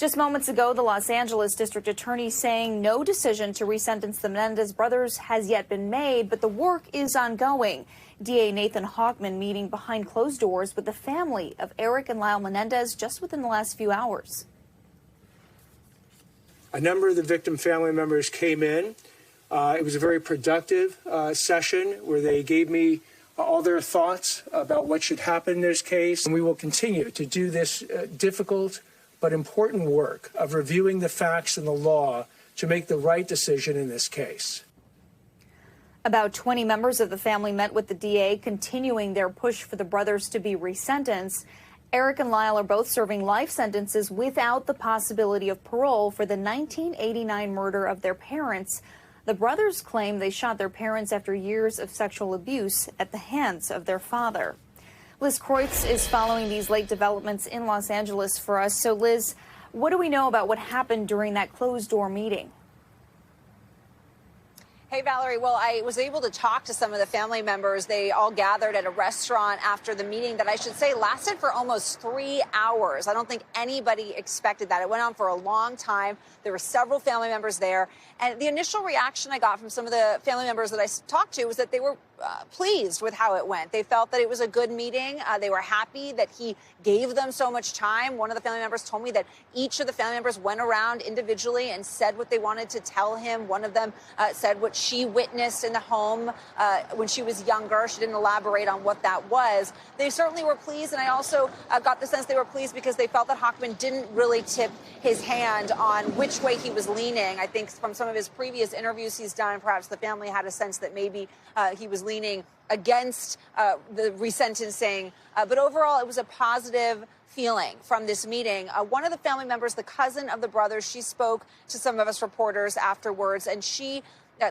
Just moments ago, the Los Angeles district attorney saying no decision to resentence the Menendez brothers has yet been made, but the work is ongoing. DA Nathan Hochman meeting behind closed doors with the family of Erik and Lyle Menendez just within the last few hours. A number of the victim family members came in. It was a very productive session where they gave me all their thoughts about what should happen in this case. And we will continue to do this difficult but important work of reviewing the facts and the law to make the right decision in this case. About 20 members of the family met with the DA, continuing their push for the brothers to be resentenced. Erik and Lyle are both serving life sentences without the possibility of parole for the 1989 murder of their parents. The brothers claim they shot their parents after years of sexual abuse at the hands of their father. Liz Kreutz is following these late developments in Los Angeles for us. So, Liz, what do we know about what happened during that closed-door meeting? Hey, Valerie. Well, I was able to talk to some of the family members. They all gathered at a restaurant after the meeting that I should say lasted for almost 3 hours. I don't think anybody expected that. It went on for a long time. There were several family members there. And the initial reaction I got from some of the family members that I talked to was that they were pleased with how it went. They felt that it was a good meeting. They were happy that he gave them so much time. One of the family members told me that each of the family members went around individually and said what they wanted to tell him. One of them said what she witnessed in the home when she was younger. She didn't elaborate on what that was. They certainly were pleased, and I also got the sense they were pleased because they felt that Hochman didn't really tip his hand on which way he was leaning. I think from some of his previous interviews he's done, perhaps the family had a sense that maybe he was leaning against the resentencing. But overall, it was a positive feeling from this meeting. One of the family members, the cousin of the brothers, she spoke to some of us reporters afterwards, and she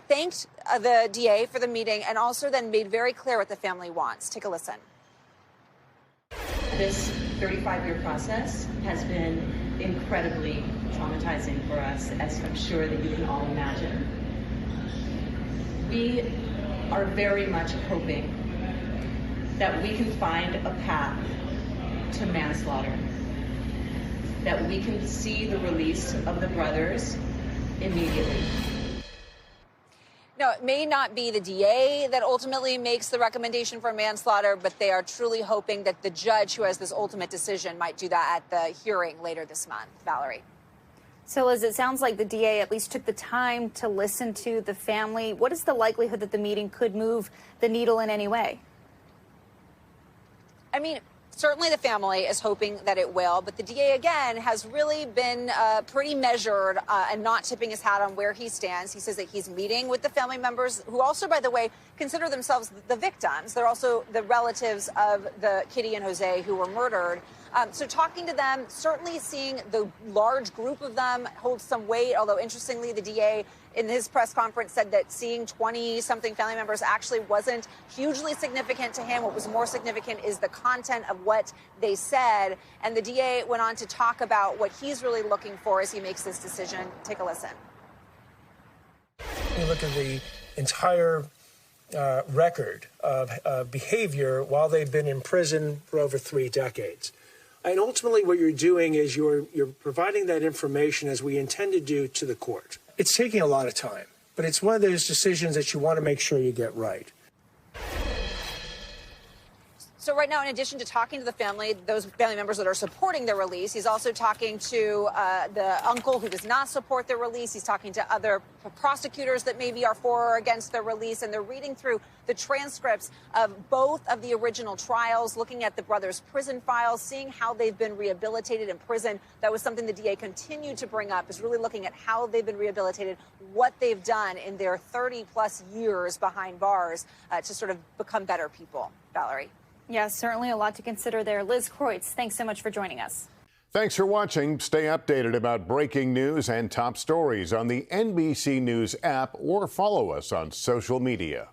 thanked the DA for the meeting and also then made very clear what the family wants. Take a listen. This 35-year process has been incredibly traumatizing for us, as I'm sure that you can all imagine. We are very much hoping that we can find a path to manslaughter, that we can see the release of the brothers immediately. No, it may not be the DA that ultimately makes the recommendation for manslaughter, but they are truly hoping that the judge who has this ultimate decision might do that at the hearing later this month. Valerie. So, Liz, it sounds like the DA at least took the time to listen to the family. What is the likelihood that the meeting could move the needle in any way? I mean, certainly the family is hoping that it will, but the DA, again, has really been pretty measured and not tipping his hat on where he stands. He says that he's meeting with the family members, who also, by the way, consider themselves the victims. They're also the relatives of the Kitty and Jose who were murdered. So talking to them, certainly seeing the large group of them hold some weight, although interestingly, the DA in his press conference said that seeing 20-something family members actually wasn't hugely significant to him. What was more significant is the content of what they said. And the DA went on to talk about what he's really looking for as he makes this decision. Take a listen. You look at the entire record of behavior while they've been in prison for over 3 decades. And ultimately what you're doing is you're providing that information, as we intend to do, to the court. It's taking a lot of time, but it's one of those decisions that you want to make sure you get right. So right now, in addition to talking to the family, those family members that are supporting their release, he's also talking to the uncle who does not support their release. He's talking to other prosecutors that maybe are for or against their release, and they're reading through the transcripts of both of the original trials, looking at the brothers' prison files, seeing how they've been rehabilitated in prison. That was something the DA continued to bring up, is really looking at how they've been rehabilitated, what they've done in their 30-plus years behind bars to sort of become better people. Valerie. Yes, certainly a lot to consider there. Liz Kreutz, thanks so much for joining us. Thanks for watching. Stay updated about breaking news and top stories on the NBC News app or follow us on social media.